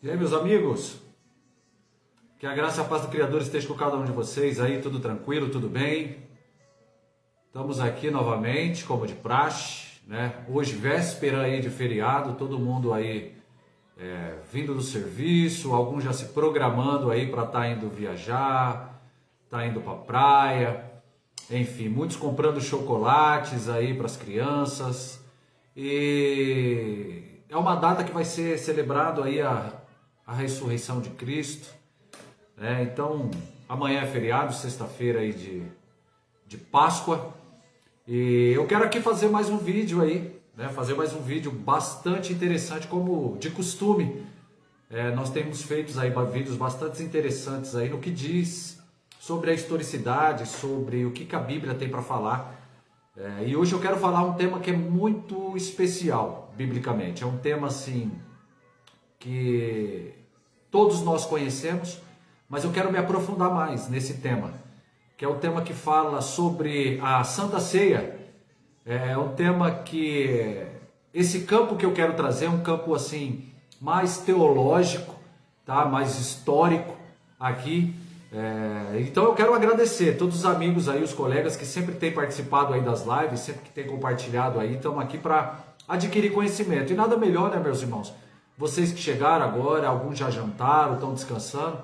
E aí, meus amigos? Que a graça e a paz do Criador esteja com cada um de vocês aí, tudo tranquilo, tudo bem? Estamos aqui novamente, como de praxe, né? Hoje, véspera aí de feriado, todo mundo aí vindo do serviço, alguns já se programando aí para estar indo viajar, tá indo para praia, enfim, muitos comprando chocolates aí para as crianças. E é uma data que vai ser celebrado aí a ressurreição de Cristo, né? Então, amanhã é feriado, sexta-feira aí de Páscoa. E eu quero aqui fazer mais um vídeo aí, né? Fazer mais um vídeo bastante interessante, como de costume. Nós temos feito aí vídeos bastante interessantes aí no que diz sobre a historicidade, sobre o que a Bíblia tem para falar. E hoje eu quero falar um tema que é muito especial, biblicamente. É um tema assim que todos nós conhecemos, mas eu quero me aprofundar mais nesse tema, que é o tema que fala sobre a Santa Ceia. É um tema que esse campo que eu quero trazer é um campo assim mais teológico, tá? Mais histórico aqui. Então eu quero agradecer todos os amigos aí, os colegas que sempre têm participado aí das lives, sempre que têm compartilhado aí, estamos aqui para adquirir conhecimento. E nada melhor, né, meus irmãos? Vocês que chegaram agora, alguns já jantaram, estão descansando,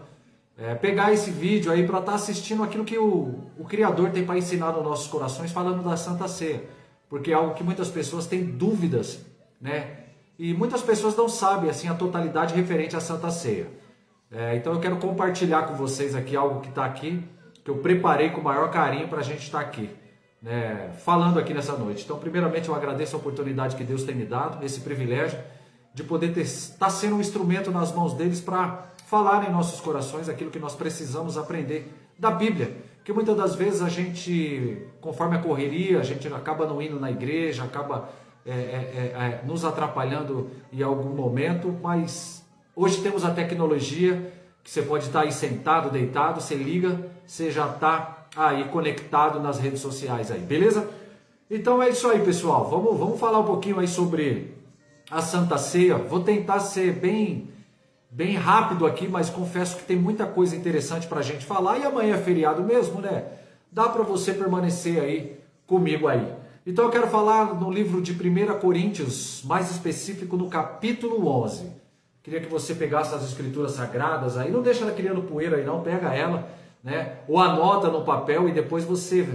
pegar esse vídeo aí para estar assistindo aquilo que o Criador tem para ensinar nos nossos corações, falando da Santa Ceia, porque é algo que muitas pessoas têm dúvidas, né? E muitas pessoas não sabem assim a totalidade referente à Santa Ceia. Então eu quero compartilhar com vocês aqui algo que está aqui, que eu preparei com o maior carinho para a gente estar aqui, né, falando aqui nessa noite. Então, primeiramente, eu agradeço a oportunidade que Deus tem me dado, esse privilégio de poder estar sendo um instrumento nas mãos deles para falar em nossos corações aquilo que nós precisamos aprender da Bíblia. Que muitas das vezes a gente, conforme a correria, a gente acaba não indo na igreja, acaba nos atrapalhando em algum momento, mas hoje temos a tecnologia que você pode estar aí sentado, deitado, você liga, você já está aí conectado nas redes sociais aí, beleza? Então é isso aí, pessoal. Vamos falar um pouquinho aí sobre a Santa Ceia. Vou tentar ser bem rápido aqui, mas confesso que tem muita coisa interessante para a gente falar. E amanhã é feriado mesmo, né? Dá para você permanecer aí comigo aí. Então eu quero falar no livro de 1 Coríntios, mais específico no capítulo 11. Queria que você pegasse as escrituras sagradas aí, não deixa ela criando poeira aí não, pega ela, né? Ou anota no papel e depois você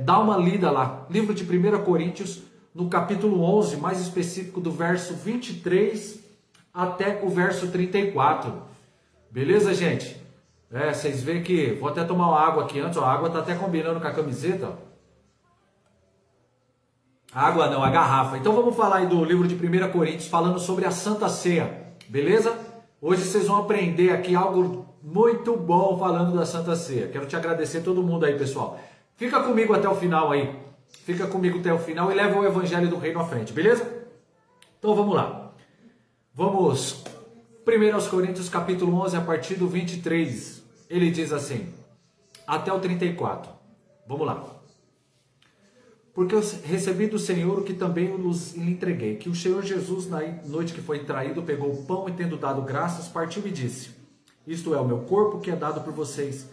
dá uma lida lá. Livro de 1 Coríntios, no capítulo 11, mais específico do verso 23 até o verso 34. Beleza, gente? Vocês veem que... Vou até tomar uma água aqui antes, ó, a água tá até combinando com a camiseta, ó. A água não, a garrafa. Então vamos falar aí do livro de 1 Coríntios, falando sobre a Santa Ceia, beleza? Hoje vocês vão aprender aqui algo muito bom falando da Santa Ceia. Quero te agradecer todo mundo aí, pessoal. Fica comigo até o final aí. Fica comigo até o final e leva o Evangelho do Reino à frente, beleza? Então vamos lá. Vamos, 1 Coríntios capítulo 11, a partir do 23. Ele diz assim, até o 34. Vamos lá. Porque eu recebi do Senhor o que também eu lhe entreguei, que o Senhor Jesus, na noite que foi traído, pegou o pão e, tendo dado graças, partiu e disse, isto é o meu corpo que é dado por vocês,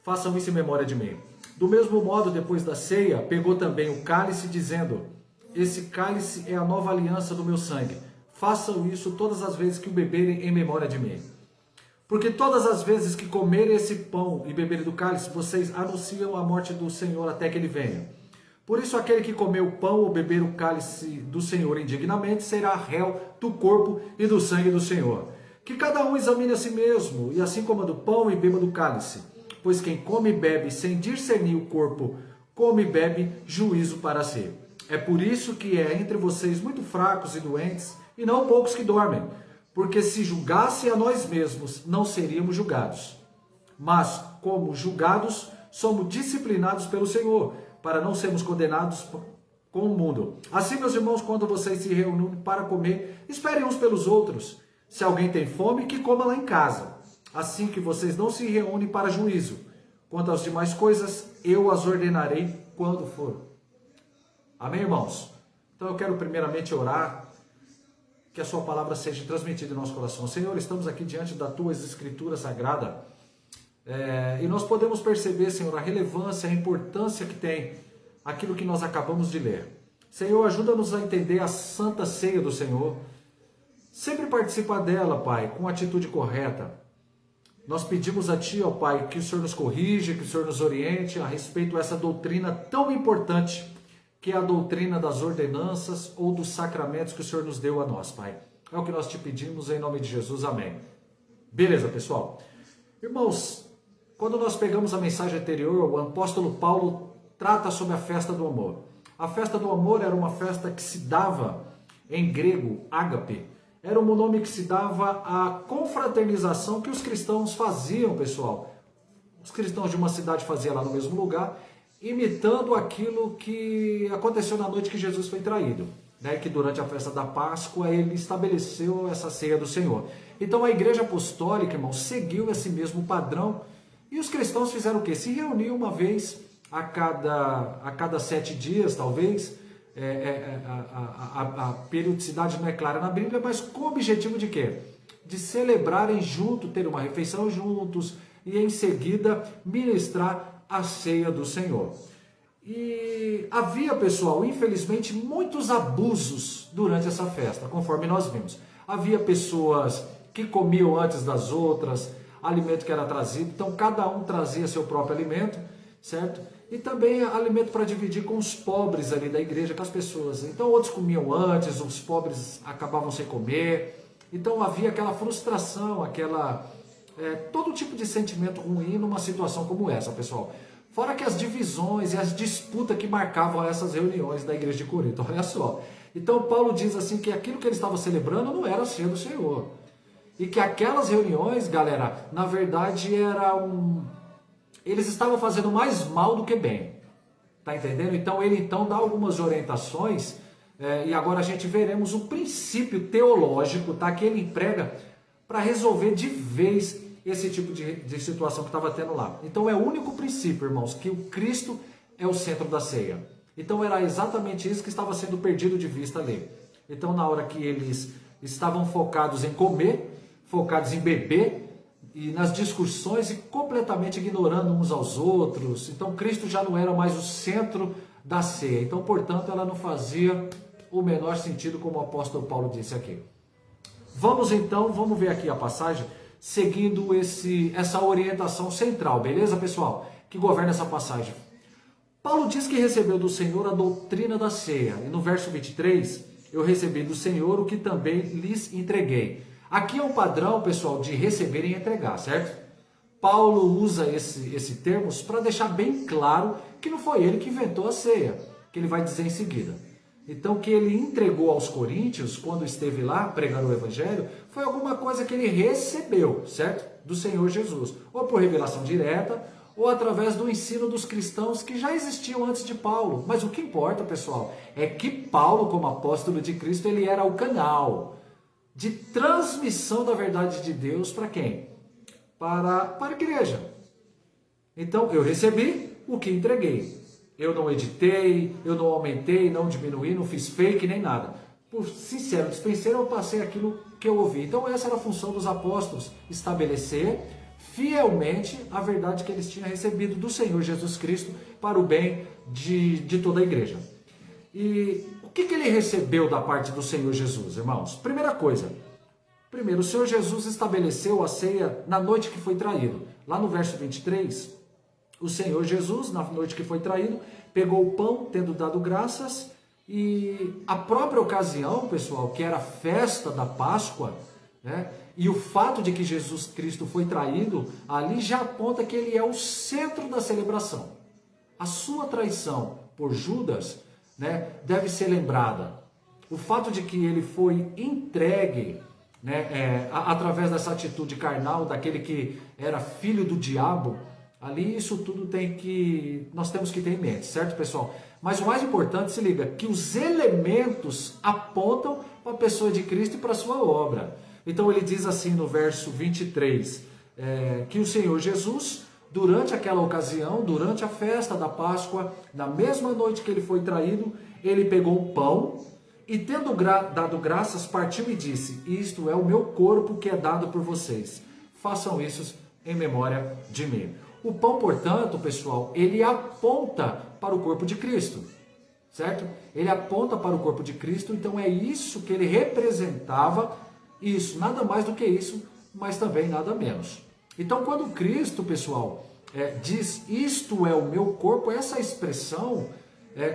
façam isso em memória de mim. Do mesmo modo, depois da ceia, pegou também o cálice, dizendo, esse cálice é a nova aliança do meu sangue, façam isso todas as vezes que o beberem em memória de mim. Porque todas as vezes que comerem esse pão e beberem do cálice, vocês anunciam a morte do Senhor até que ele venha. Por isso, aquele que comer o pão ou beber o cálice do Senhor indignamente será réu do corpo e do sangue do Senhor. Que cada um examine a si mesmo, e assim coma do pão e beba do cálice. Pois quem come e bebe sem discernir o corpo, come e bebe juízo para si. É por isso que é entre vocês muito fracos e doentes, e não poucos que dormem. Porque se julgassem a nós mesmos, não seríamos julgados. Mas, como julgados, somos disciplinados pelo Senhor, para não sermos condenados com o mundo. Assim, meus irmãos, quando vocês se reúnem para comer, esperem uns pelos outros. Se alguém tem fome, que coma lá em casa. Assim que vocês não se reúnem para juízo. Quanto às demais coisas, eu as ordenarei quando for. Amém, irmãos? Então eu quero primeiramente orar que a sua palavra seja transmitida em nosso coração. Senhor, estamos aqui diante das tuas escrituras sagradas, e nós podemos perceber, Senhor, a relevância, a importância que tem aquilo que nós acabamos de ler. Senhor, ajuda-nos a entender a santa ceia do Senhor, sempre participar dela, Pai, com atitude correta. Nós pedimos a Ti, ó Pai, que o Senhor nos corrija, que o Senhor nos oriente a respeito dessa doutrina tão importante, que é a doutrina das ordenanças ou dos sacramentos que o Senhor nos deu a nós, Pai. É o que nós te pedimos em nome de Jesus, amém. Beleza, pessoal? Irmãos, quando nós pegamos a mensagem anterior, o apóstolo Paulo trata sobre a festa do amor. A festa do amor era uma festa que se dava, em grego, ágape, era um nome que se dava à confraternização que os cristãos faziam, pessoal. Os cristãos de uma cidade faziam lá no mesmo lugar, imitando aquilo que aconteceu na noite que Jesus foi traído, né? Que durante a festa da Páscoa ele estabeleceu essa ceia do Senhor. Então a igreja apostólica, irmão, seguiu esse mesmo padrão, e os cristãos fizeram o quê? Se reuniam uma vez a cada 7 dias, talvez. A periodicidade não é clara na Bíblia, mas com o objetivo de quê? De celebrarem junto, ter uma refeição juntos e em seguida ministrar a ceia do Senhor. E havia, pessoal, infelizmente, muitos abusos durante essa festa, conforme nós vimos. Havia pessoas que comiam antes das outras, alimento que era trazido, então cada um trazia seu próprio alimento, certo? E também alimento para dividir com os pobres ali da igreja, com as pessoas. Então outros comiam antes, os pobres acabavam sem comer. Então havia aquela frustração, todo tipo de sentimento ruim numa situação como essa, pessoal. Fora que as divisões e as disputas que marcavam essas reuniões da igreja de Corinto, olha só. Então Paulo diz assim que aquilo que ele estava celebrando não era a ceia do Senhor. E que aquelas reuniões, galera, na verdade eles estavam fazendo mais mal do que bem. Tá entendendo? Então ele dá algumas orientações, e agora a gente veremos o princípio teológico, tá, que ele emprega para resolver de vez esse tipo de situação que estava tendo lá. Então é o único princípio, irmãos, que o Cristo é o centro da ceia. Então era exatamente isso que estava sendo perdido de vista ali. Então na hora que eles estavam focados em comer, focados em beber, e nas discussões e completamente ignorando uns aos outros. Então Cristo já não era mais o centro da ceia. Então, portanto, ela não fazia o menor sentido, como o apóstolo Paulo disse aqui. Vamos ver aqui a passagem, seguindo essa orientação central, beleza, pessoal? Que governa essa passagem. Paulo diz que recebeu do Senhor a doutrina da ceia. E no verso 23, eu recebi do Senhor o que também lhes entreguei. Aqui é um padrão, pessoal, de receber e entregar, certo? Paulo usa esse termo para deixar bem claro que não foi ele que inventou a ceia, que ele vai dizer em seguida. Então, que ele entregou aos coríntios, quando esteve lá pregando o evangelho, foi alguma coisa que ele recebeu, certo? Do Senhor Jesus. Ou por revelação direta, ou através do ensino dos cristãos que já existiam antes de Paulo. Mas o que importa, pessoal, é que Paulo, como apóstolo de Cristo, ele era o canal de transmissão da verdade de Deus para quem? Para a igreja. Então, eu recebi o que entreguei. Eu não editei, eu não aumentei, não diminuí, não fiz fake, nem nada. Por sincero dispenseiro, eu passei aquilo que eu ouvi. Então, essa era a função dos apóstolos, estabelecer fielmente a verdade que eles tinham recebido do Senhor Jesus Cristo para o bem de toda a igreja. E o que ele recebeu da parte do Senhor Jesus, irmãos? Primeira coisa, o Senhor Jesus estabeleceu a ceia na noite que foi traído. Lá no verso 23, o Senhor Jesus, na noite que foi traído, pegou o pão, tendo dado graças, e a própria ocasião, pessoal, que era a festa da Páscoa, né? E o fato de que Jesus Cristo foi traído, ali já aponta que ele é o centro da celebração. A sua traição por Judas, né, deve ser lembrada. O fato de que ele foi entregue, né, através dessa atitude carnal, daquele que era filho do diabo, ali isso tudo nós temos que ter em mente, certo, pessoal? Mas o mais importante, se liga, que os elementos apontam para a pessoa de Cristo e para a sua obra. Então ele diz assim no verso 23, que o Senhor Jesus, durante aquela ocasião, durante a festa da Páscoa, na mesma noite que ele foi traído, ele pegou um pão E tendo dado graças, partiu e disse: isto é o meu corpo que é dado por vocês. Façam isso em memória de mim. O pão, portanto, pessoal, ele aponta para o corpo de Cristo, certo? Ele aponta para o corpo de Cristo, então é isso que ele representava, isso, nada mais do que isso, mas também nada menos. Então, quando Cristo, pessoal, diz isto é o meu corpo, essa expressão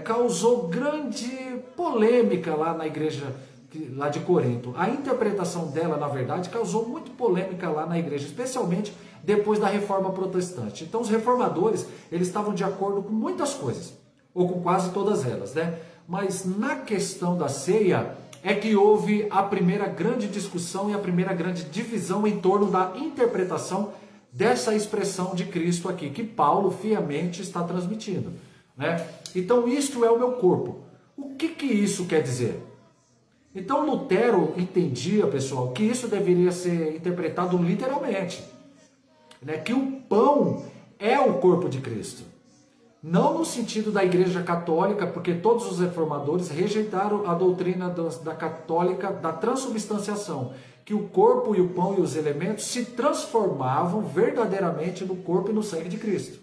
causou grande polêmica lá na igreja lá de Corinto. A interpretação dela, na verdade, causou muito polêmica lá na igreja, especialmente depois da Reforma Protestante. Então, os reformadores, eles estavam de acordo com muitas coisas, ou com quase todas elas, né? Mas na questão da ceia é que houve a primeira grande discussão e a primeira grande divisão em torno da interpretação dessa expressão de Cristo aqui, que Paulo fielmente está transmitindo, né? Então, isto é o meu corpo. O que isso quer dizer? Então, Lutero entendia, pessoal, que isso deveria ser interpretado literalmente, né? Que o pão é o corpo de Cristo. Não no sentido da Igreja Católica, porque todos os reformadores rejeitaram a doutrina da católica da transubstanciação, que o corpo e o pão e os elementos se transformavam verdadeiramente no corpo e no sangue de Cristo.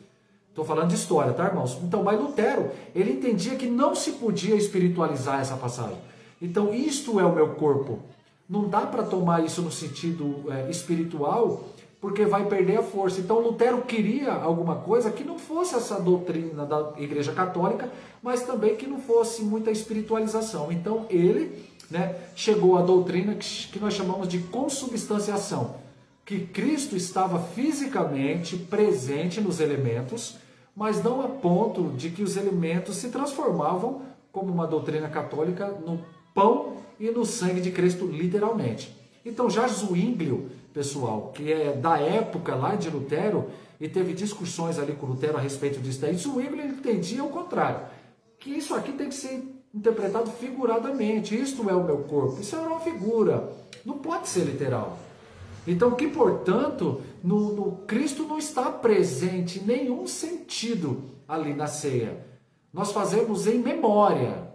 Estou falando de história, tá, irmãos? Então, mas Lutero, ele entendia que não se podia espiritualizar essa passagem. Então, isto é o meu corpo. Não dá para tomar isso no sentido espiritual, porque vai perder a força. Então, Lutero queria alguma coisa que não fosse essa doutrina da Igreja Católica, mas também que não fosse muita espiritualização. Então, ele, né, chegou à doutrina que nós chamamos de consubstanciação, que Cristo estava fisicamente presente nos elementos, mas não a ponto de que os elementos se transformavam, como uma doutrina católica, no pão e no sangue de Cristo, literalmente. Então, já Zwinglio, pessoal, que é da época lá de Lutero, e teve discussões ali com Lutero a respeito disso daí, Zwinglio entendia o contrário, que isso aqui tem que ser interpretado figuradamente. Isto é o meu corpo. Isso era uma figura, não pode ser literal. Então, que, portanto, no Cristo não está presente em nenhum sentido ali na ceia. Nós fazemos em memória.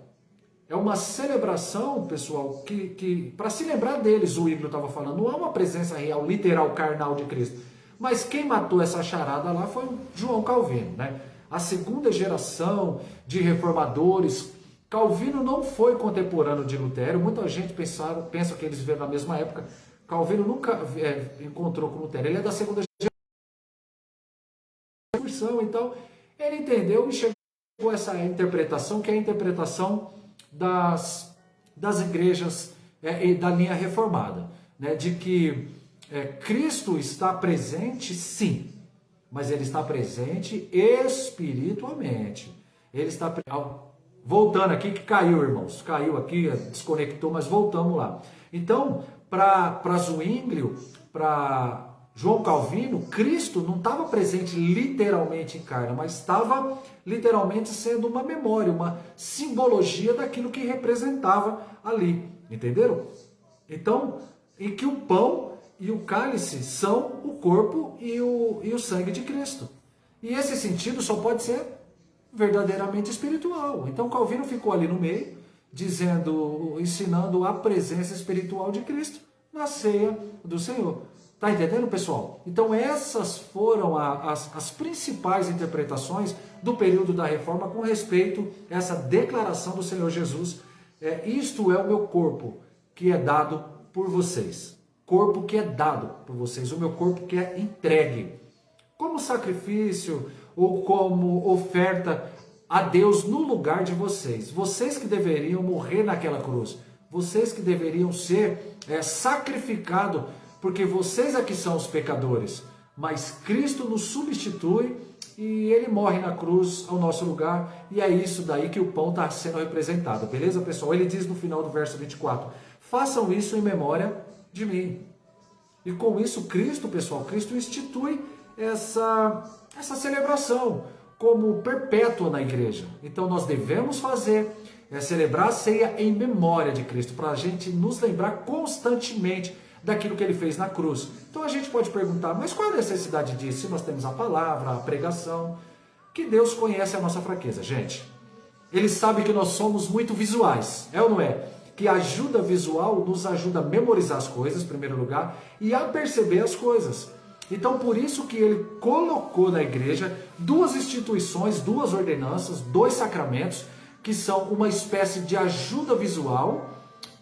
É uma celebração, pessoal, que para se lembrar deles, o Igor estava falando, não há uma presença real, literal, carnal de Cristo. Mas quem matou essa charada lá foi João Calvino, né? A segunda geração de reformadores. Calvino não foi contemporâneo de Lutero. Muita gente pensa que eles viveram na mesma época. Calvino nunca encontrou com Lutero. Ele é da segunda geração. Então, ele entendeu e chegou a essa interpretação, que é a interpretação das igrejas da linha reformada, né? De que Cristo está presente, sim, mas ele está presente espiritualmente. Ele está voltando aqui, que caiu, irmãos, caiu aqui, desconectou, mas voltamos lá. Então, para Zwinglio, para João Calvino, Cristo não estava presente literalmente em carne, mas estava literalmente sendo uma memória, uma simbologia daquilo que representava ali, entenderam? Então, em que o pão e o cálice são o corpo e o sangue de Cristo. E esse sentido só pode ser verdadeiramente espiritual. Então, Calvino ficou ali no meio, ensinando a presença espiritual de Cristo na ceia do Senhor. Tá entendendo, pessoal? Então, essas foram as principais interpretações do período da Reforma com respeito a essa declaração do Senhor Jesus. Isto é o meu corpo que é dado por vocês. Corpo que é dado por vocês. O meu corpo que é entregue como sacrifício ou como oferta a Deus no lugar de vocês. Vocês que deveriam morrer naquela cruz. Vocês que deveriam ser sacrificados, porque vocês aqui são os pecadores. Mas Cristo nos substitui e ele morre na cruz ao nosso lugar. E é isso daí que o pão está sendo representado. Beleza, pessoal? Ele diz no final do verso 24, façam isso em memória de mim. E com isso Cristo, pessoal, Cristo institui essa celebração como perpétua na igreja. Então nós devemos celebrar a ceia em memória de Cristo, para a gente nos lembrar constantemente daquilo que ele fez na cruz. Então a gente pode perguntar, mas qual a necessidade disso? Se nós temos a palavra, a pregação, que Deus conhece a nossa fraqueza, gente. Ele sabe que nós somos muito visuais, é ou não é? que a ajuda visual nos ajuda a memorizar as coisas, em primeiro lugar, e a perceber as coisas. Então, por isso que ele colocou na igreja duas instituições, duas ordenanças, dois sacramentos, que são uma espécie de ajuda visual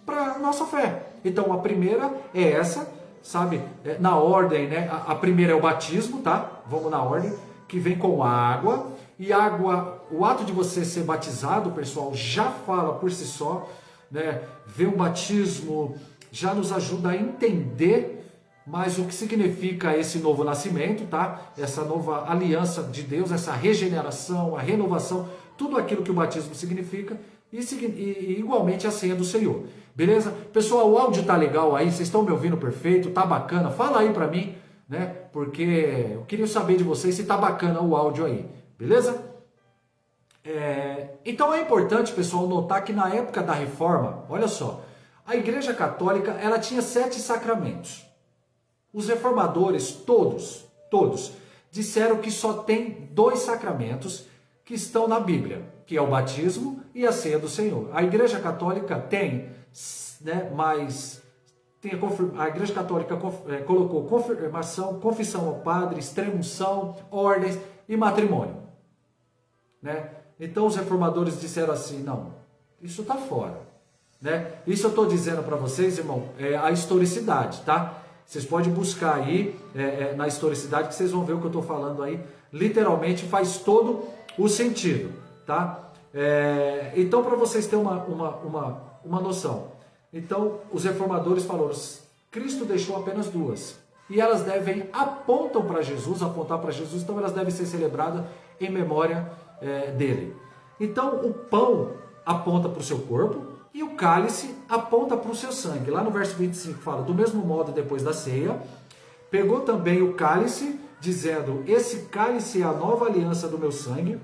para a nossa fé. Então, a primeira é essa, sabe? Na ordem, né? A primeira é o batismo, tá? Vamos na ordem, que vem com água. E água, o ato de você ser batizado, pessoal, já fala por si só, né? Ver um batismo já nos ajuda a entender mais o que significa esse novo nascimento, tá? Essa nova aliança de Deus, essa regeneração, a renovação, tudo aquilo que o batismo significa e igualmente a ceia do Senhor. Beleza? Pessoal, o áudio tá legal aí, vocês estão me ouvindo perfeito, tá bacana? Fala aí para mim, né? Porque eu queria saber de vocês se tá bacana o áudio aí. Beleza? Então é importante, pessoal, notar que na época da Reforma, olha só, a Igreja Católica ela tinha 7 sacramentos. Os reformadores, todos, disseram que só tem 2 sacramentos que estão na Bíblia, que é o batismo e a ceia do Senhor. A Igreja Católica tem, né, a Igreja Católica colocou confirmação, confissão ao padre, extrema-unção, ordens e matrimônio. Né? Então os reformadores disseram assim, não, isso está fora. Né? Isso eu estou dizendo para vocês, irmão, é a historicidade, tá? Vocês podem buscar aí na historicidade que vocês vão ver o que eu estou falando aí. Literalmente faz todo o sentido, tá? Então, para vocês terem uma noção. Então, os reformadores falaram, Cristo deixou apenas 2. E elas apontar para Jesus, então elas devem ser celebradas em memória dele. Então, o pão aponta para o seu corpo, e o cálice aponta para o seu sangue. Lá no verso 25 fala, do mesmo modo depois da ceia, pegou também o cálice, dizendo, esse cálice é a nova aliança do meu sangue,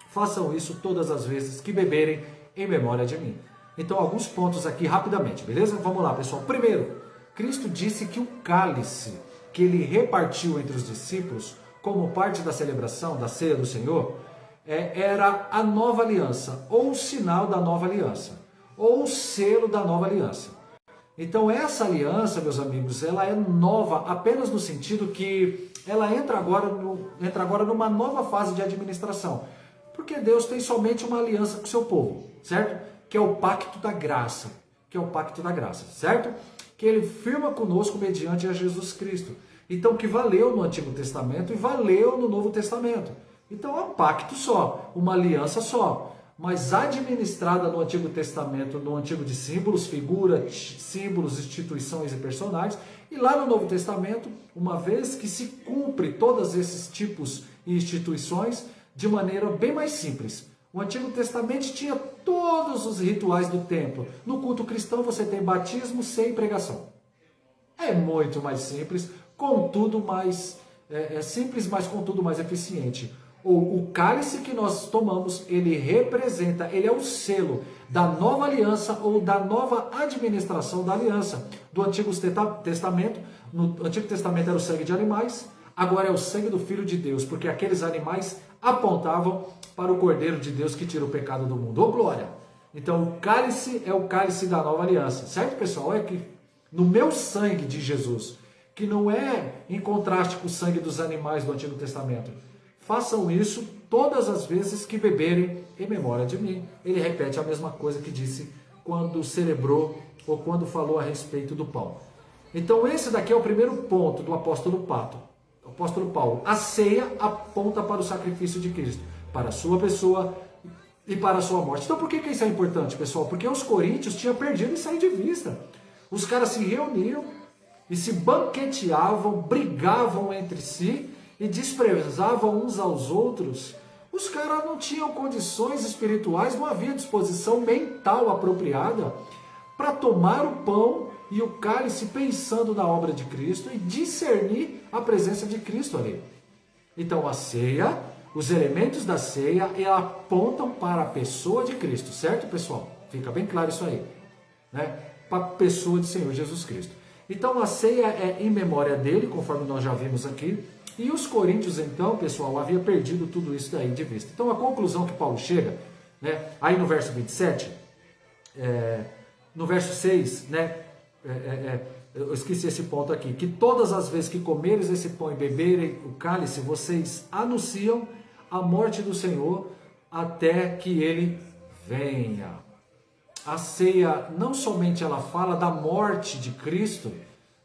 façam isso todas as vezes que beberem em memória de mim. Então, alguns pontos aqui rapidamente, beleza? Vamos lá, pessoal. Primeiro, Cristo disse que o cálice que ele repartiu entre os discípulos, como parte da celebração da ceia do Senhor, era a nova aliança, ou o sinal da nova aliança, ou o selo da nova aliança. Então essa aliança, meus amigos, ela é nova apenas no sentido que ela entra agora numa nova fase de administração. Porque Deus tem somente uma aliança com o seu povo, certo? Que é o pacto da graça. Certo? Que ele firma conosco mediante a Jesus Cristo. Então que valeu no Antigo Testamento e valeu no Novo Testamento. Então é um pacto só, uma aliança só. Mas administrada no Antigo Testamento, no Antigo de símbolos, figuras, símbolos, instituições e personagens. E lá no Novo Testamento, uma vez que se cumpre todos esses tipos e instituições de maneira bem mais simples. O Antigo Testamento tinha todos os rituais do templo. No culto cristão você tem batismo, ceia e pregação. É muito mais simples, contudo mais simples, mas contudo mais eficiente. O cálice que nós tomamos, ele é o selo da nova aliança ou da nova administração da aliança. Do Antigo Testamento, no Antigo Testamento era o sangue de animais, agora é o sangue do Filho de Deus, porque aqueles animais apontavam para o Cordeiro de Deus que tira o pecado do mundo. Ô glória! Então o cálice é o cálice da nova aliança, certo, pessoal? Olha que no meu sangue de Jesus, que não é em contraste com o sangue dos animais do Antigo Testamento. Façam isso todas as vezes que beberem em memória de mim. Ele repete a mesma coisa que disse quando celebrou ou quando falou a respeito do pão. Então esse daqui é o primeiro ponto do apóstolo Paulo. A ceia aponta para o sacrifício de Cristo, para a sua pessoa e para a sua morte. Então por que isso é importante, pessoal? Porque os coríntios tinham perdido isso aí de vista. Os caras se reuniam e se banqueteavam, brigavam entre si, e desprezavam uns aos outros. Os caras não tinham condições espirituais, não havia disposição mental apropriada para tomar o pão e o cálice pensando na obra de Cristo e discernir a presença de Cristo ali. Então a ceia, os elementos da ceia, apontam para a pessoa de Cristo, certo, pessoal? Fica bem claro isso aí, né? Para a pessoa do Senhor Jesus Cristo. Então a ceia é em memória dele, conforme nós já vimos aqui. E os coríntios, então, pessoal, haviam perdido tudo isso daí de vista. Então, a conclusão que Paulo chega, né, aí no verso 27, no verso 6, né? Eu esqueci esse ponto aqui, que todas as vezes que comeres esse pão e beberem o cálice, vocês anunciam a morte do Senhor até que ele venha. A ceia não somente ela fala da morte de Cristo,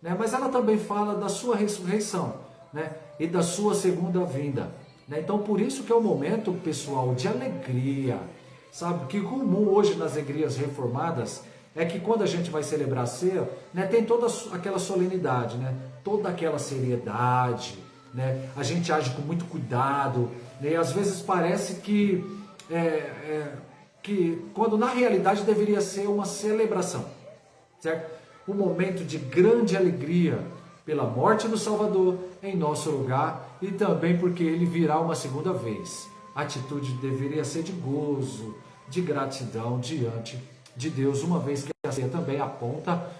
né, mas ela também fala da sua ressurreição, né, e da sua segunda vinda. Né? Então por isso que é um momento, pessoal, de alegria. Sabe, que comum hoje nas igrejas reformadas é que quando a gente vai celebrar a ceia, né, tem toda aquela solenidade, né, toda aquela seriedade, né, a gente age com muito cuidado, né, e às vezes parece que quando na realidade deveria ser uma celebração, certo? Um momento de grande alegria pela morte do Salvador em nosso lugar e também porque ele virá uma segunda vez. A atitude deveria ser de gozo, de gratidão diante de Deus, uma vez que a ceia também aponta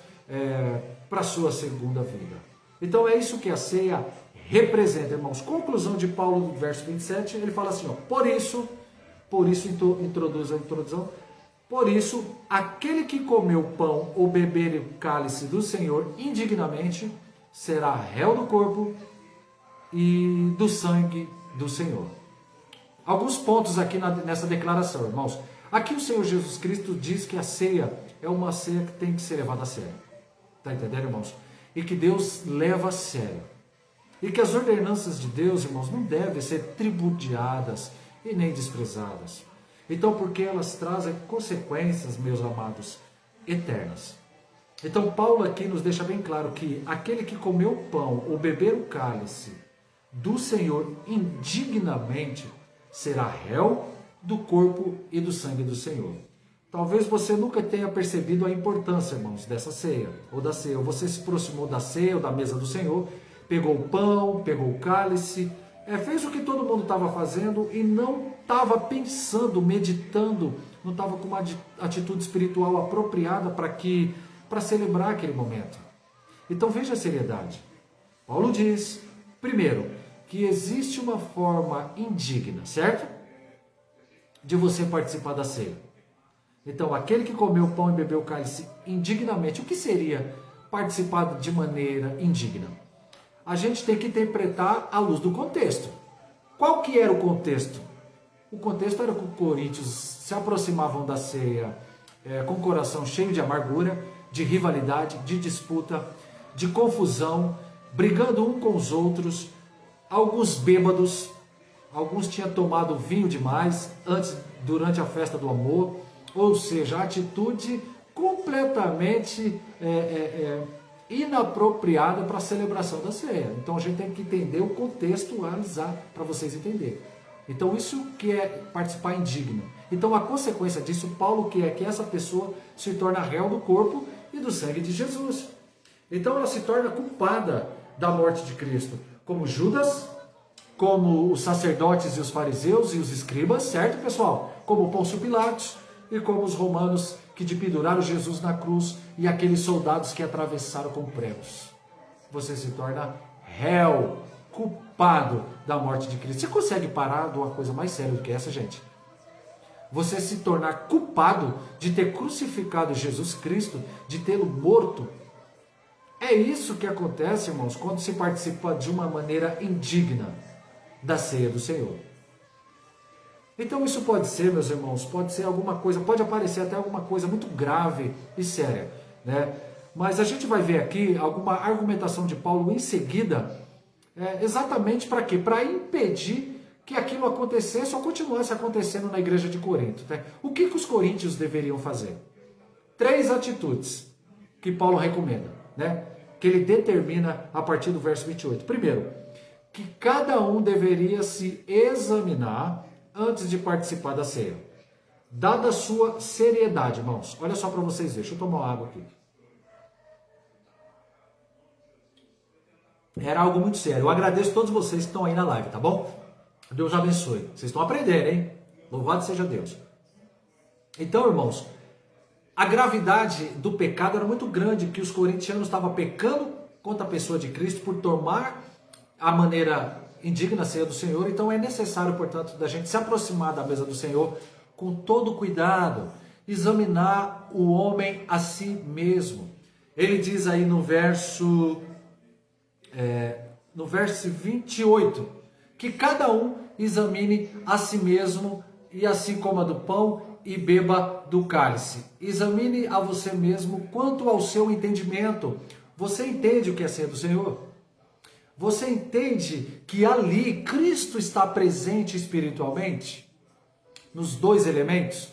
para a sua segunda vinda. Então é isso que a ceia representa, irmãos. Conclusão de Paulo, no verso 27, ele fala assim, ó, por isso introduz a introdução, por isso, aquele que comer o pão ou beber o cálice do Senhor indignamente, será réu do corpo e do sangue do Senhor. Alguns pontos aqui nessa declaração, irmãos. Aqui o Senhor Jesus Cristo diz que a ceia é uma ceia que tem que ser levada a sério. Está entendendo, irmãos? E que Deus leva a sério. E que as ordenanças de Deus, irmãos, não devem ser tripudiadas e nem desprezadas. Então, porque elas trazem consequências, meus amados, eternas. Então, Paulo aqui nos deixa bem claro que aquele que comer o pão ou beber o cálice do Senhor indignamente será réu do corpo e do sangue do Senhor. Talvez você nunca tenha percebido a importância, irmãos, dessa ceia, ou da ceia. Ou você se aproximou da ceia ou da mesa do Senhor, pegou o pão, pegou o cálice, fez o que todo mundo estava fazendo e não estava pensando, meditando, não estava com uma atitude espiritual apropriada para celebrar aquele momento. Então veja a seriedade. Paulo diz, primeiro, que existe uma forma indigna, certo? De você participar da ceia. Então, aquele que comeu o pão e bebeu o cálice indignamente, o que seria participar de maneira indigna? A gente tem que interpretar à luz do contexto. Qual que era o contexto? O contexto era que os coríntios se aproximavam da ceia com o coração cheio de amargura, de rivalidade, de disputa, de confusão, brigando um com os outros, alguns bêbados, alguns tinham tomado vinho demais durante a festa do amor, ou seja, a atitude completamente inapropriada para a celebração da ceia. Então a gente tem que entender o contexto, analisar para vocês entenderem. Então isso que é participar indigno. Então a consequência disso, Paulo quer que essa pessoa se torne réu do corpo e do sangue de Jesus. Então ela se torna culpada da morte de Cristo, como Judas, como os sacerdotes e os fariseus e os escribas, certo, pessoal? Como Pôncio Pilatos e como os romanos que penduraram Jesus na cruz e aqueles soldados que atravessaram com pregos. Você se torna réu, culpado da morte de Cristo. Você consegue parar de uma coisa mais séria do que essa, gente? Você se tornar culpado de ter crucificado Jesus Cristo, de tê-lo morto. É isso que acontece, irmãos, quando se participa de uma maneira indigna da ceia do Senhor. Então isso pode ser, meus irmãos, pode ser alguma coisa, pode aparecer até alguma coisa muito grave e séria, né? Mas a gente vai ver aqui alguma argumentação de Paulo em seguida, exatamente para quê? Para impedir que aquilo acontecesse ou continuasse acontecendo na igreja de Corinto. Né? O que os coríntios deveriam fazer? 3 atitudes que Paulo recomenda, né? Que ele determina a partir do verso 28. Primeiro, que cada um deveria se examinar antes de participar da ceia. Dada a sua seriedade, irmãos. Olha só para vocês verem. Deixa eu tomar uma água aqui. Era algo muito sério. Eu agradeço a todos vocês que estão aí na live, tá bom? Deus abençoe. Vocês estão aprendendo, hein? Louvado seja Deus. Então, irmãos, a gravidade do pecado era muito grande, que os corintianos estavam pecando contra a pessoa de Cristo por tomar a maneira indigna a ceia do Senhor. Então é necessário, portanto, da gente se aproximar da mesa do Senhor com todo cuidado, examinar o homem a si mesmo. Ele diz aí no verso 28, que cada um examine a si mesmo, e assim coma do pão e beba do cálice. Examine a você mesmo quanto ao seu entendimento. Você entende o que é ceia do Senhor? Você entende que ali Cristo está presente espiritualmente? Nos dois elementos?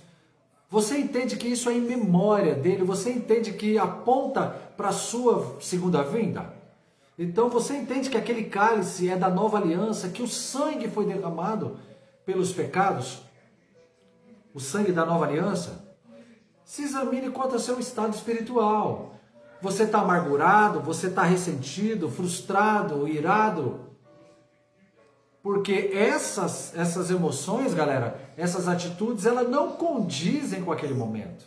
Você entende que isso é em memória dele? Você entende que aponta para a sua segunda vinda? Então você entende que aquele cálice é da nova aliança, que o sangue foi derramado pelos pecados? O sangue da nova aliança? Se examine quanto ao seu estado espiritual. Você está amargurado? Você está ressentido, frustrado, irado? Porque essas emoções, galera, essas atitudes, elas não condizem com aquele momento.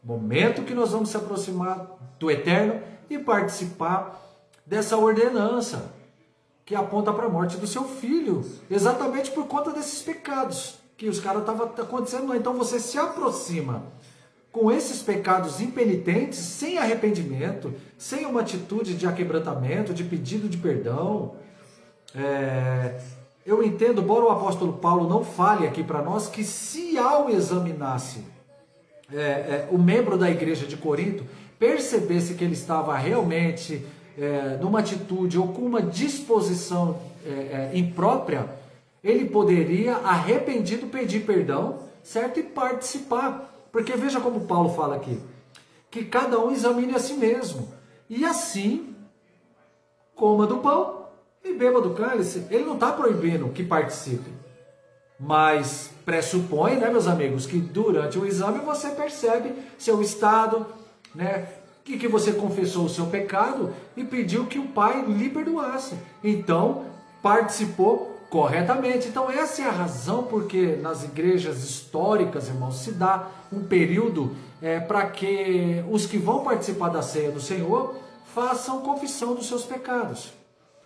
Momento que nós vamos se aproximar do eterno e participar dessa ordenança que aponta para a morte do seu filho, exatamente por conta desses pecados que os caras estavam acontecendo lá. Então você se aproxima com esses pecados impenitentes, sem arrependimento, sem uma atitude de aquebrantamento, de pedido de perdão. Eu entendo, embora o apóstolo Paulo não fale aqui para nós, que se ao examinasse o membro da igreja de Corinto, percebesse que ele estava realmente numa atitude ou com uma disposição imprópria, ele poderia, arrependido, pedir perdão, certo? E participar. Porque veja como Paulo fala aqui, que cada um examine a si mesmo, e assim coma do pão e beba do cálice. Ele não está proibindo que participe, mas pressupõe, né, meus amigos, que durante o exame você percebe seu estado, né, que você confessou o seu pecado e pediu que o Pai lhe perdoasse. Então, participou corretamente. Então, essa é a razão porque nas igrejas históricas, irmãos, se dá um período para que os que vão participar da ceia do Senhor façam confissão dos seus pecados,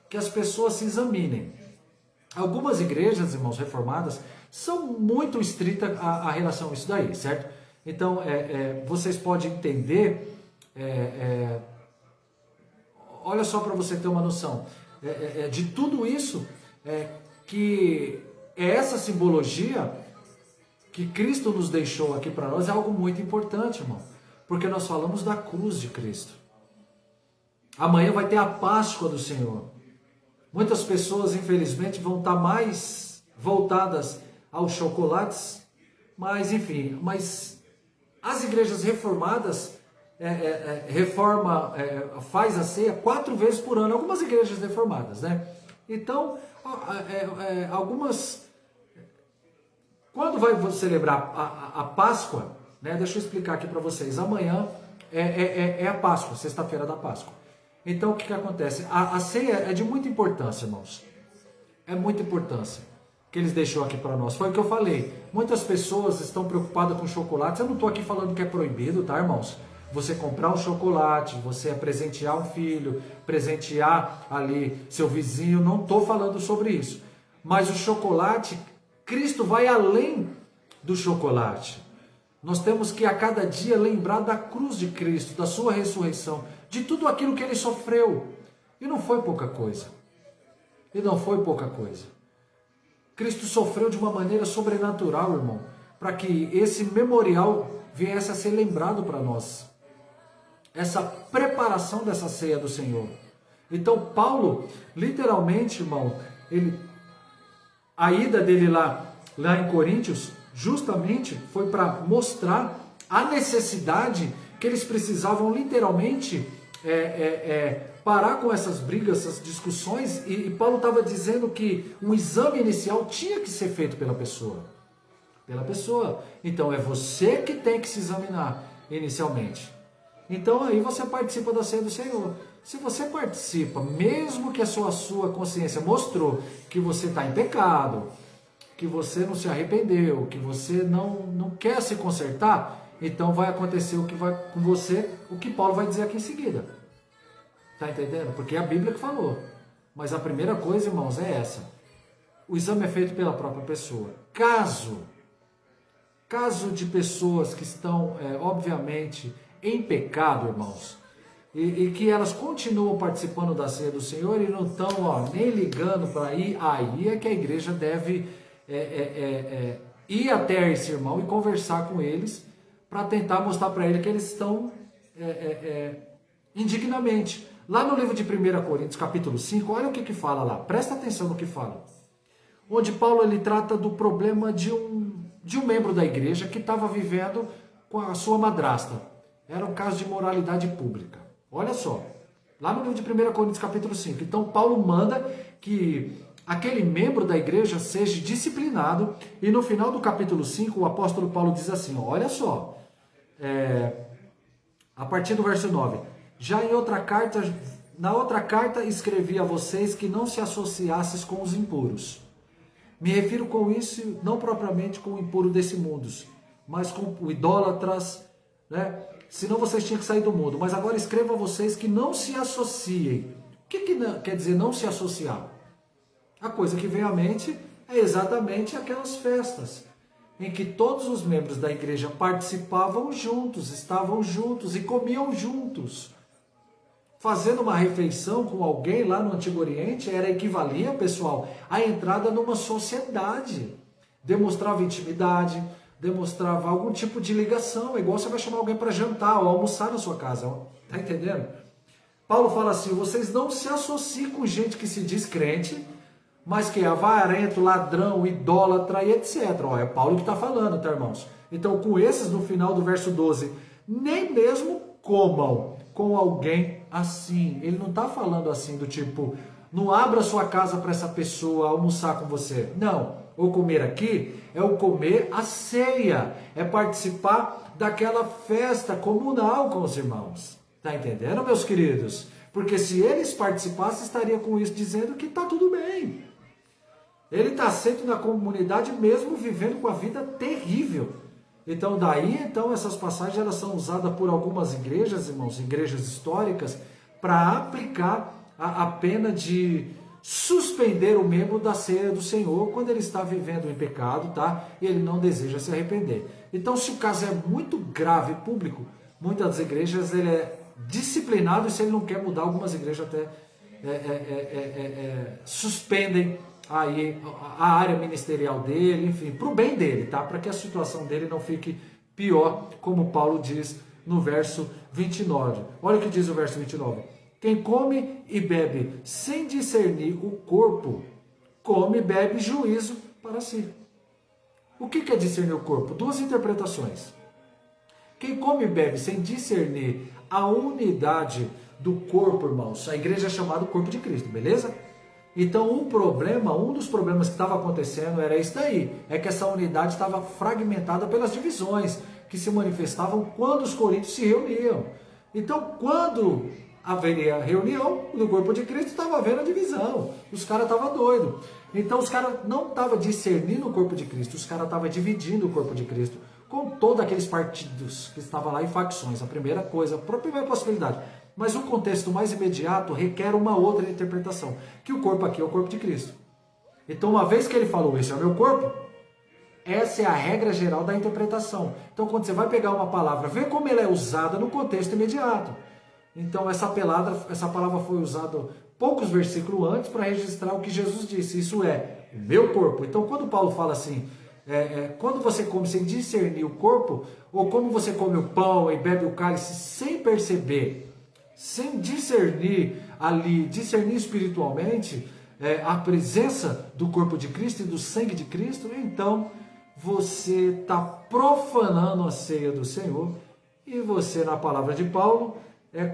que as pessoas se examinem. Algumas igrejas, irmãos, reformadas, são muito estritas a relação a isso daí, certo? Então, vocês podem entender, olha só para você ter uma noção, de tudo isso, que essa simbologia que Cristo nos deixou aqui para nós é algo muito importante, irmão, porque nós falamos da cruz de Cristo. Amanhã vai ter a Páscoa do Senhor. Muitas pessoas, infelizmente, vão estar mais voltadas aos chocolates, mas enfim, mas as igrejas reformadas faz a ceia 4 vezes por ano, algumas igrejas reformadas, né? Então, algumas, quando vai celebrar a Páscoa, né? Deixa eu explicar aqui para vocês. Amanhã é a Páscoa, sexta-feira da Páscoa. Então, o que acontece? A ceia é de muita importância, irmãos. É muita importância que eles deixou aqui para nós. Foi o que eu falei. Muitas pessoas estão preocupadas com chocolates. Eu não estou aqui falando que é proibido, tá, irmãos? Você comprar um chocolate, você presentear um filho, presentear ali seu vizinho. Não estou falando sobre isso. Mas o chocolate, Cristo vai além do chocolate. Nós temos que a cada dia lembrar da cruz de Cristo, da sua ressurreição, de tudo aquilo que ele sofreu. E não foi pouca coisa. E não foi pouca coisa. Cristo sofreu de uma maneira sobrenatural, irmão, para que esse memorial viesse a ser lembrado para nós. Essa preparação dessa ceia do Senhor. Então Paulo, literalmente, irmão, a ida dele lá em Coríntios, justamente foi para mostrar a necessidade que eles precisavam literalmente parar com essas brigas, essas discussões, e Paulo estava dizendo que um exame inicial tinha que ser feito pela pessoa. Pela pessoa. Então é você que tem que se examinar inicialmente. Então aí você participa da ceia do Senhor. Se você participa, mesmo que a sua consciência mostrou que você está em pecado, que você não se arrependeu, que você não quer se consertar, então vai acontecer o que vai com você, o que Paulo vai dizer aqui em seguida. Tá entendendo? Porque é a Bíblia que falou. Mas a primeira coisa, irmãos, é essa. O exame é feito pela própria pessoa. Caso Caso de pessoas que estão, obviamente, em pecado, irmãos, e que elas continuam participando da ceia do Senhor e não estão nem ligando para ir, aí é que a igreja deve ir até esse irmão e conversar com eles para tentar mostrar para ele que eles estão indignamente. Lá no livro de 1 Coríntios, capítulo 5, olha o que fala lá, presta atenção no que fala. Onde Paulo ele trata do problema de um membro da igreja que estava vivendo com a sua madrasta. Era um caso de moralidade pública. Olha só, lá no livro de 1 Coríntios capítulo 5. Então Paulo manda que aquele membro da igreja seja disciplinado, e no final do capítulo 5 o apóstolo Paulo diz assim, olha só, a partir do verso 9, na outra carta escrevi a vocês que não se associasses com os impuros. Me refiro com isso não propriamente com o impuro desse mundo, mas com o idólatras, né? Senão vocês tinham que sair do mundo. Mas agora escrevo a vocês que não se associem. O que quer dizer não se associar? A coisa que vem à mente é exatamente aquelas festas em que todos os membros da igreja participavam juntos, estavam juntos e comiam juntos. Fazendo uma refeição com alguém lá no Antigo Oriente equivalia, pessoal, à entrada numa sociedade. Demonstrava intimidade, demonstrava algum tipo de ligação, igual você vai chamar alguém para jantar ou almoçar na sua casa. Tá entendendo? Paulo fala assim, vocês não se associem com gente que se diz crente, mas que é avarento, ladrão, idólatra e etc. É Paulo que está falando, tá, irmãos? Então, com esses, no final do verso 12, nem mesmo comam com alguém assim. Ele não está falando assim do tipo, não abra sua casa para essa pessoa almoçar com você. Não, o comer aqui é o comer a ceia, é participar daquela festa comunal com os irmãos. Tá entendendo, meus queridos? Porque se eles participassem, estaria com isso dizendo que está tudo bem. Ele está aceito na comunidade mesmo vivendo com a vida terrível. Então essas passagens elas são usadas por algumas igrejas, irmãos, igrejas históricas, para aplicar a pena de suspender o membro da ceia do Senhor quando ele está vivendo em pecado, tá? E ele não deseja se arrepender. Então, se o caso é muito grave e público, muitas das igrejas ele é disciplinado, e se ele não quer mudar, algumas igrejas até suspendem aí a área ministerial dele, enfim, para o bem dele, tá? Para que a situação dele não fique pior, como Paulo diz no verso 29. Olha o que diz o verso 29. Quem come e bebe sem discernir o corpo, come e bebe juízo para si. O que é discernir o corpo? Duas interpretações. Quem come e bebe sem discernir a unidade do corpo, irmãos, a igreja é chamada o corpo de Cristo, beleza? Então um dos problemas que estava acontecendo era isso daí, é que essa unidade estava fragmentada pelas divisões que se manifestavam quando os coríntios se reuniam. Então quando haveria reunião no corpo de Cristo, estava havendo a divisão, os caras estavam doidos. Então os caras não estavam discernindo o corpo de Cristo, os caras estavam dividindo o corpo de Cristo, com todos aqueles partidos que estavam lá em facções. A primeira possibilidade. Mas o contexto mais imediato requer uma outra interpretação, que o corpo aqui é o corpo de Cristo. Então, uma vez que ele falou, esse é o meu corpo, essa é a regra geral da interpretação. Então, quando você vai pegar uma palavra, vê como ela é usada no contexto imediato. Então, essa palavra foi usada poucos versículos antes para registrar o que Jesus disse. Isso é o meu corpo. Então, quando Paulo fala assim, quando você come sem discernir o corpo, ou como você come o pão e bebe o cálice sem perceber, sem discernir espiritualmente a presença do corpo de Cristo e do sangue de Cristo, então você está profanando a ceia do Senhor, e você, na palavra de Paulo,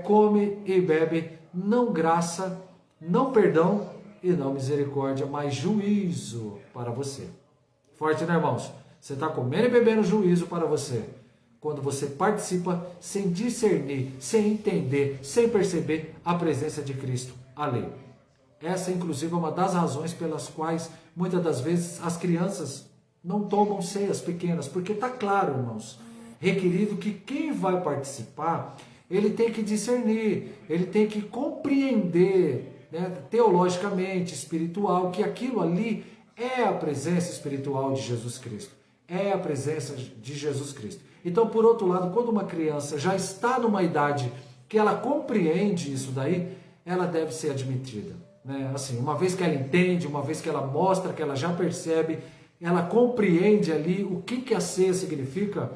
come e bebe não graça, não perdão e não misericórdia, mas juízo para você. Forte, né, irmãos? Você está comendo e bebendo juízo para você. Quando você participa sem discernir, sem entender, sem perceber a presença de Cristo ali. Essa, inclusive, é uma das razões pelas quais, muitas das vezes, as crianças não tomam ceias pequenas, porque está claro, irmãos, requerido que quem vai participar, ele tem que discernir, ele tem que compreender, né, teologicamente, espiritual, que aquilo ali é a presença espiritual de Jesus Cristo. é a presença de Jesus Cristo. Então, por outro lado, quando uma criança já está numa idade que ela compreende isso daí, ela deve ser admitida, né? Assim, uma vez que ela entende, uma vez que ela mostra, que ela já percebe, ela compreende ali o que a ceia significa,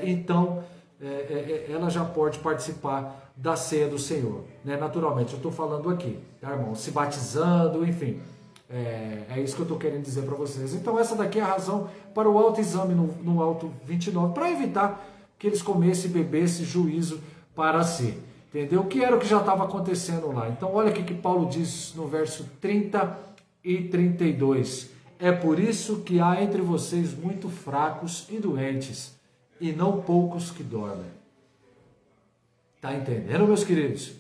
então ela já pode participar da ceia do Senhor, né? Naturalmente, eu estou falando aqui, tá, irmão? Se batizando, enfim, é isso que eu estou querendo dizer para vocês. Então essa daqui é a razão para o autoexame no auto 29, para evitar que eles comessem e bebessem juízo para si. Entendeu? O que era o que já estava acontecendo lá. Então olha o que Paulo diz no verso 30 e 32. É por isso que há entre vocês muito fracos e doentes, e não poucos que dormem. Tá entendendo, meus queridos?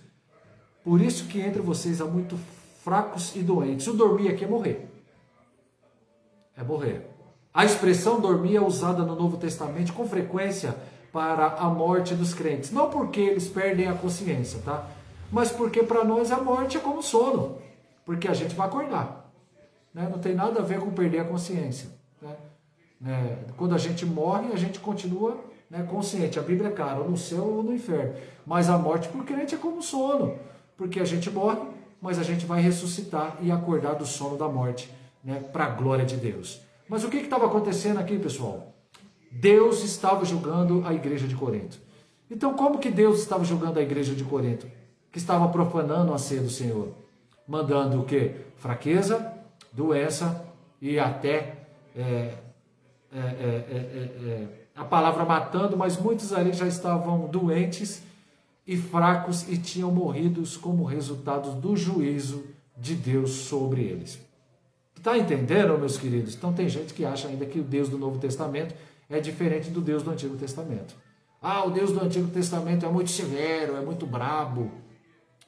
Por isso que entre vocês há muito fracos e doentes. O dormir aqui é morrer. É morrer. A expressão dormir é usada no Novo Testamento com frequência para a morte dos crentes. Não porque eles perdem a consciência, tá? Mas porque para nós a morte é como sono. Porque a gente vai acordar. Né? Não tem nada a ver com perder a consciência. Né? Quando a gente morre, a gente continua, né, consciente. A Bíblia é clara, ou no céu ou no inferno. Mas a morte para o crente é como sono. Porque a gente morre, mas a gente vai ressuscitar e acordar do sono da morte, né, para a glória de Deus. Mas o que estava acontecendo aqui, pessoal? Deus estava julgando a igreja de Corinto. Então, como que Deus estava julgando a igreja de Corinto? Que estava profanando a ceia do Senhor. Mandando o quê? Fraqueza, doença e até a palavra matando, mas muitos ali já estavam doentes e fracos e tinham morrido como resultado do juízo de Deus sobre eles. Está entendendo, meus queridos? Então tem gente que acha ainda que o Deus do Novo Testamento é diferente do Deus do Antigo Testamento. Ah, o Deus do Antigo Testamento é muito severo, é muito brabo,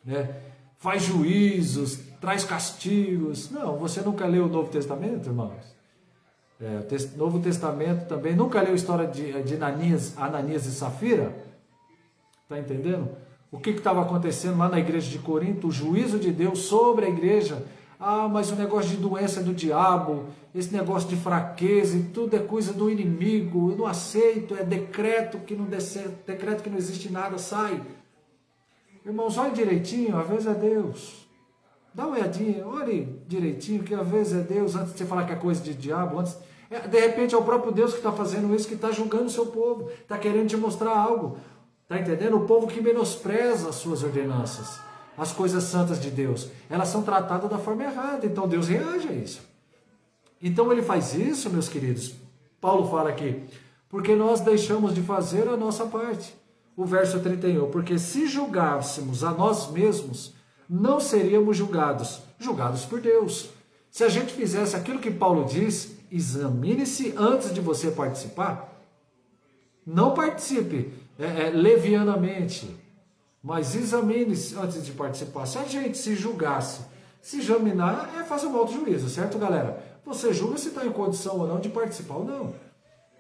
né? Faz juízos, traz castigos. Não, você nunca leu o Novo Testamento, irmãos? O Novo Testamento também, nunca leu a história de Ananias e Safira? Está entendendo? O que estava acontecendo lá na igreja de Corinto? O juízo de Deus sobre a igreja. Ah, mas o negócio de doença é do diabo, esse negócio de fraqueza e tudo é coisa do inimigo, eu não aceito, é decreto que não der certo, decreto que não existe nada, sai. Irmãos, olhe direitinho, às vezes é Deus. Dá uma olhadinha, olhe direitinho, que às vezes é Deus, antes de você falar que é coisa de diabo, de repente é o próprio Deus que está fazendo isso, que está julgando o seu povo, está querendo te mostrar algo. Está entendendo? O povo que menospreza as suas ordenanças, as coisas santas de Deus, elas são tratadas da forma errada, então Deus reage a isso. Então ele faz isso, meus queridos, Paulo fala aqui, porque nós deixamos de fazer a nossa parte. O verso 31, porque se julgássemos a nós mesmos, não seríamos julgados por Deus. Se a gente fizesse aquilo que Paulo diz, examine-se antes de você participar, não participe levianamente, mas examine-se antes de participar. Se a gente se julgasse, se examinar, é fazer um auto-juízo, certo, galera? Você julga se está em condição ou não de participar ou não,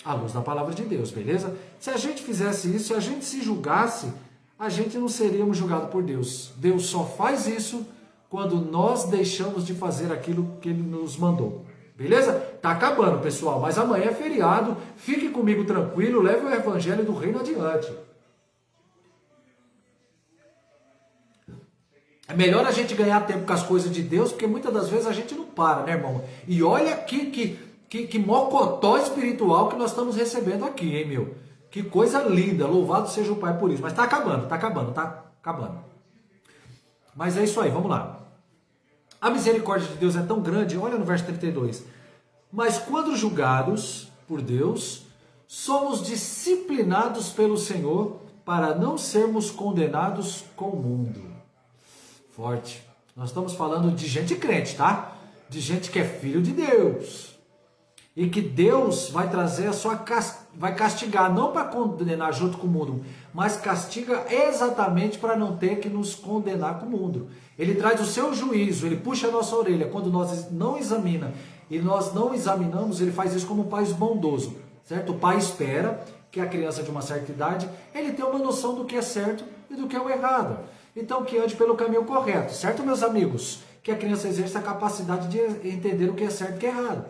à luz da palavra de Deus, beleza? Se a gente fizesse isso, se a gente se julgasse, a gente não seríamos julgados por Deus. Deus só faz isso quando nós deixamos de fazer aquilo que Ele nos mandou. Beleza? Tá acabando, pessoal, mas amanhã é feriado, fique comigo tranquilo, leve o evangelho do reino adiante. É melhor a gente ganhar tempo com as coisas de Deus, porque muitas das vezes a gente não para, né, irmão? E olha que mocotó espiritual que nós estamos recebendo aqui, hein, meu? Que coisa linda, louvado seja o Pai por isso. Mas tá acabando. Mas é isso aí, vamos lá. A misericórdia de Deus é tão grande, olha no verso 32. Mas quando julgados por Deus, somos disciplinados pelo Senhor para não sermos condenados com o mundo. Forte. Nós estamos falando de gente crente, tá? De gente que é filho de Deus. E que Deus vai trazer vai castigar, não para condenar junto com o mundo, mas castiga exatamente para não ter que nos condenar com o mundo. Ele traz o seu juízo, ele puxa a nossa orelha quando nós não examina e nós não examinamos, ele faz isso como um pai bondoso, certo? O pai espera que a criança de uma certa idade, ele tenha uma noção do que é certo e do que é o errado. Então que ande pelo caminho correto, certo, meus amigos? Que a criança exerça a capacidade de entender o que é certo e o que é errado.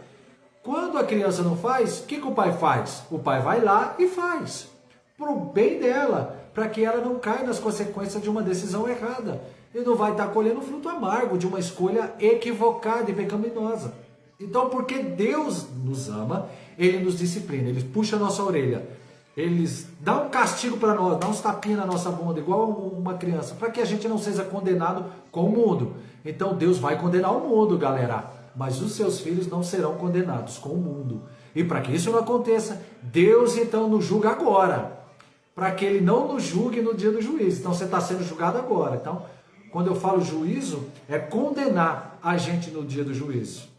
Quando a criança não faz, o que o pai faz? O pai vai lá e faz, para o bem dela, para que ela não caia nas consequências de uma decisão errada. E não vai estar colhendo fruto amargo de uma escolha equivocada e pecaminosa. Então, porque Deus nos ama, Ele nos disciplina, Ele puxa a nossa orelha, Ele dá um castigo para nós, dá uns tapinhas na nossa bunda, igual uma criança, para que a gente não seja condenado com o mundo. Então, Deus vai condenar o mundo, galera, mas os seus filhos não serão condenados com o mundo. E para que isso não aconteça, Deus então nos julga agora, para que Ele não nos julgue no dia do juízo. Então, você está sendo julgado agora. Então, quando eu falo juízo, é condenar a gente no dia do juízo.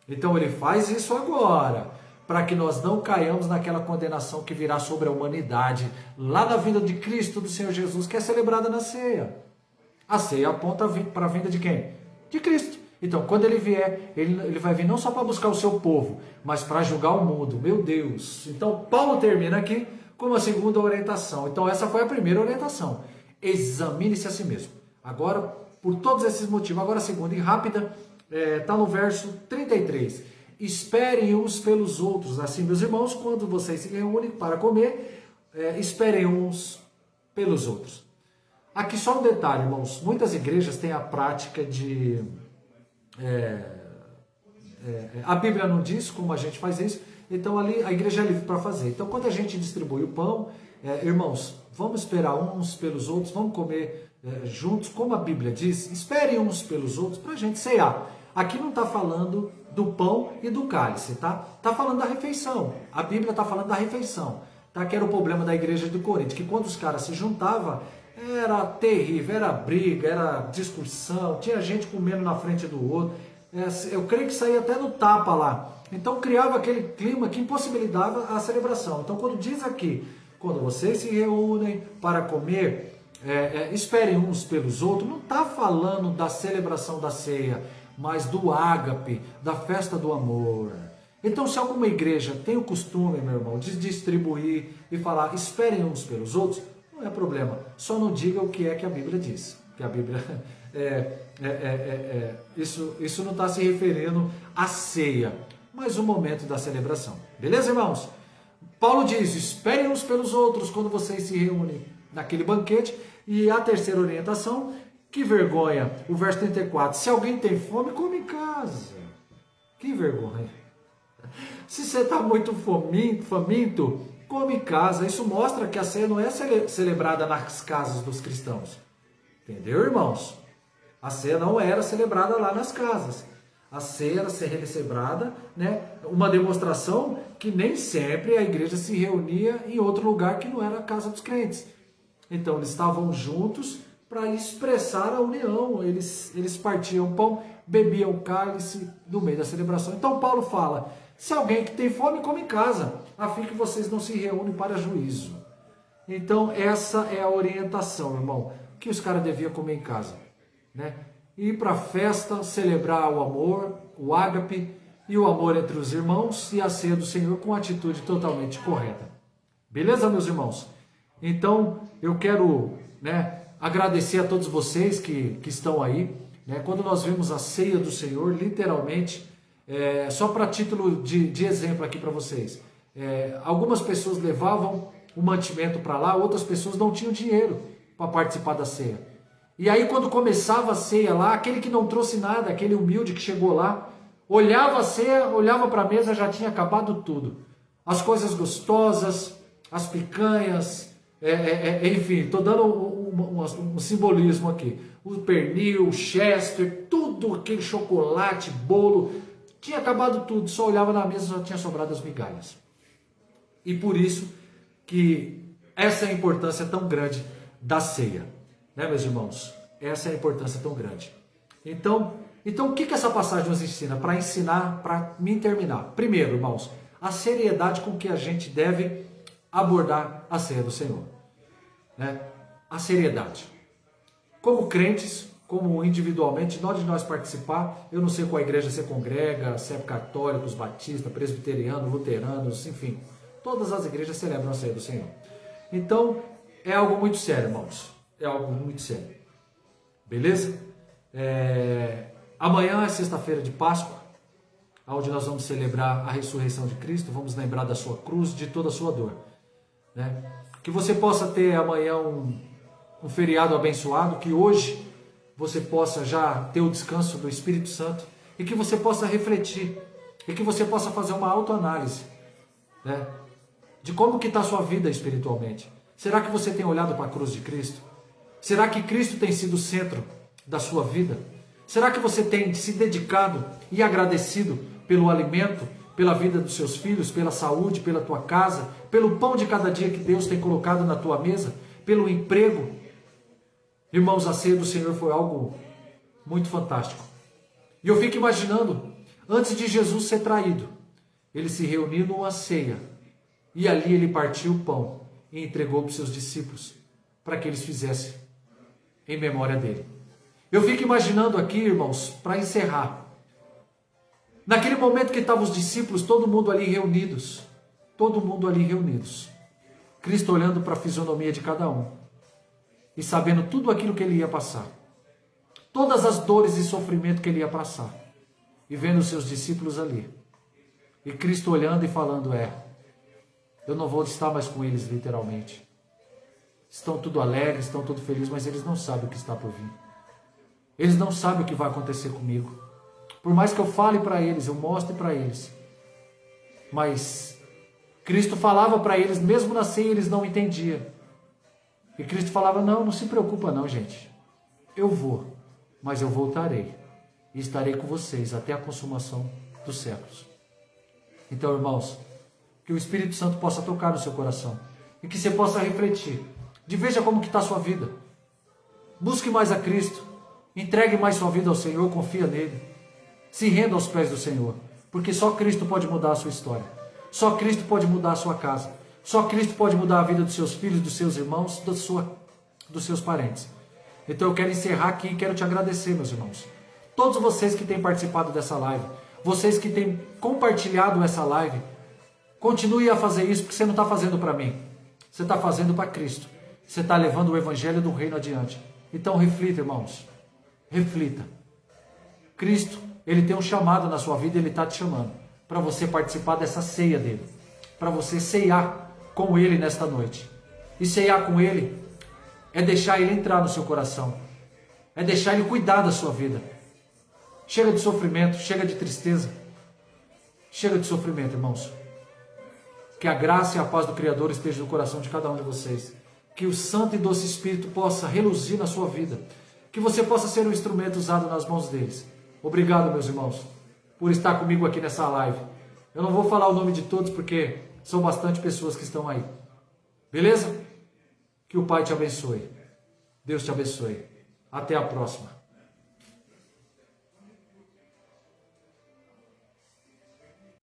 Então ele faz isso agora, para que nós não caiamos naquela condenação que virá sobre a humanidade, lá na vinda de Cristo, do Senhor Jesus, que é celebrada na ceia. A ceia aponta para a vinda de quem? De Cristo. Então, quando ele vier, ele vai vir não só para buscar o seu povo, mas para julgar o mundo. Meu Deus! Então, Paulo termina aqui com uma segunda orientação. Então, essa foi a primeira orientação. Examine-se a si mesmo. Agora, por todos esses motivos, agora a segunda, e rápida, está no verso 33. Esperem uns pelos outros. Assim, meus irmãos, quando vocês se reúnem para comer, esperem uns pelos outros. Aqui só um detalhe, irmãos. Muitas igrejas têm a prática de... a Bíblia não diz como a gente faz isso, então ali a igreja é livre para fazer. Então, quando a gente distribui o pão, irmãos, vamos esperar uns pelos outros, vamos comer juntos, como a Bíblia diz, esperem uns pelos outros para a gente ceiar. Aqui não está falando do pão e do cálice, tá? Está falando da refeição. A Bíblia está falando da refeição, tá? Que era o problema da igreja de Corinto, que quando os caras se juntavam, era terrível, era briga, era discussão, tinha gente comendo na frente do outro. Eu creio que saía até no tapa lá. Então criava aquele clima que impossibilitava a celebração. Então quando diz aqui, quando vocês se reúnem para comer, esperem uns pelos outros, não está falando da celebração da ceia, mas do ágape, da festa do amor. Então, se alguma igreja tem o costume, meu irmão, de distribuir e falar, esperem uns pelos outros, não é problema. Só não diga o que é que a Bíblia diz. Que a Bíblia, isso não está se referindo à ceia, mas o momento da celebração. Beleza, irmãos? Paulo diz, esperem uns pelos outros quando vocês se reúnem naquele banquete. E a terceira orientação, que vergonha, o verso 34, se alguém tem fome, come em casa. Que vergonha. Se você está muito faminto, come em casa. Isso mostra que a ceia não é celebrada nas casas dos cristãos. Entendeu, irmãos? A ceia não era celebrada lá nas casas. A ceia era celebrada, né? Uma demonstração que nem sempre a igreja se reunia em outro lugar que não era a casa dos crentes. Então eles estavam juntos para expressar a união. Eles partiam pão, bebiam o cálice no meio da celebração. Então Paulo fala, se alguém que tem fome, come em casa, a fim que vocês não se reúnem para juízo. Então essa é a orientação, irmão, que os caras deviam comer em casa, né? Ir para a festa, celebrar o amor, o ágape e o amor entre os irmãos e a ceia do Senhor com atitude totalmente correta. Beleza, meus irmãos? Então, eu quero, agradecer a todos vocês que estão aí. Quando nós vimos a ceia do Senhor, literalmente, só para título de exemplo aqui para vocês, algumas pessoas levavam o mantimento para lá, outras pessoas não tinham dinheiro para participar da ceia. E aí quando começava a ceia lá, aquele que não trouxe nada, aquele humilde que chegou lá, olhava a ceia, olhava para a mesa, já tinha acabado tudo. As coisas gostosas, as picanhas, enfim, estou dando um simbolismo aqui. O pernil, o chester, tudo aquele chocolate, bolo, tinha acabado tudo, só olhava na mesa, só tinha sobrado as migalhas. E por isso que essa é a importância tão grande da ceia, né, meus irmãos? Essa é a importância tão grande. Então o que essa passagem nos ensina? Para ensinar, para me terminar. Primeiro, irmãos, a seriedade com que a gente deve abordar a ceia do Senhor. A seriedade. Como crentes, como individualmente, nós participar, eu não sei qual igreja você congrega, se é católicos, batista, presbiteriano, luteranos, enfim, todas as igrejas celebram a ceia do Senhor. Então, é algo muito sério, irmãos. É algo muito sério. Beleza? Amanhã é sexta-feira de Páscoa. onde nós vamos celebrar a ressurreição de Cristo, vamos lembrar da sua cruz, de toda a sua dor. Né? Que você possa ter amanhã um feriado abençoado, que hoje você possa já ter o descanso do Espírito Santo e que você possa refletir e que você possa fazer uma autoanálise, né, de como que está a sua vida espiritualmente. Será que você tem olhado para a cruz de Cristo? Será que Cristo tem sido o centro da sua vida? Será que você tem se dedicado e agradecido pelo alimento, pela vida dos seus filhos, pela saúde, pela tua casa, pelo pão de cada dia que Deus tem colocado na tua mesa, pelo emprego? Irmãos, a ceia do Senhor foi algo muito fantástico. E eu fico imaginando, antes de Jesus ser traído, ele se reuniu numa ceia, e ali ele partiu o pão e entregou para os seus discípulos, para que eles fizessem em memória dele. Eu fico imaginando aqui, irmãos, para encerrar, naquele momento que estavam os discípulos, todo mundo ali reunidos, Cristo olhando para a fisionomia de cada um, e sabendo tudo aquilo que ele ia passar, todas as dores e sofrimento que ele ia passar, e vendo os seus discípulos ali, e Cristo olhando e falando, eu não vou estar mais com eles literalmente, estão tudo alegres, estão tudo felizes, mas eles não sabem o que está por vir, eles não sabem o que vai acontecer comigo, por mais que eu fale para eles, eu mostre para eles, mas Cristo falava para eles, mesmo na ceia eles não entendiam, e Cristo falava, não se preocupa não, gente, eu vou, mas eu voltarei, e estarei com vocês até a consumação dos séculos. Então, irmãos, que o Espírito Santo possa tocar no seu coração, e que você possa refletir, veja como que está a sua vida, busque mais a Cristo, entregue mais sua vida ao Senhor, confia nele, se renda aos pés do Senhor, porque só Cristo pode mudar a sua história, só Cristo pode mudar a sua casa, só Cristo pode mudar a vida dos seus filhos, dos seus irmãos, dos seus parentes. Então eu quero encerrar aqui e quero te agradecer, meus irmãos. Todos vocês que têm participado dessa live, vocês que têm compartilhado essa live, continue a fazer isso, porque você não está fazendo para mim, você está fazendo para Cristo. Você está levando o Evangelho do Reino adiante. Então reflita, irmãos, reflita. Cristo, Ele tem um chamado na sua vida, Ele está te chamando para você participar dessa ceia dele, para você ceiar com Ele nesta noite. E ceiar com Ele é deixar Ele entrar no seu coração, é deixar Ele cuidar da sua vida. Chega de sofrimento, chega de tristeza, chega de sofrimento, irmãos. Que a graça e a paz do Criador esteja no coração de cada um de vocês. Que o Santo e Doce Espírito possa reluzir na sua vida, que você possa ser um instrumento usado nas mãos deles. Obrigado, meus irmãos, por estar comigo aqui nessa live. Eu não vou falar o nome de todos porque são bastante pessoas que estão aí. Beleza? Que o Pai te abençoe. Deus te abençoe. Até a próxima.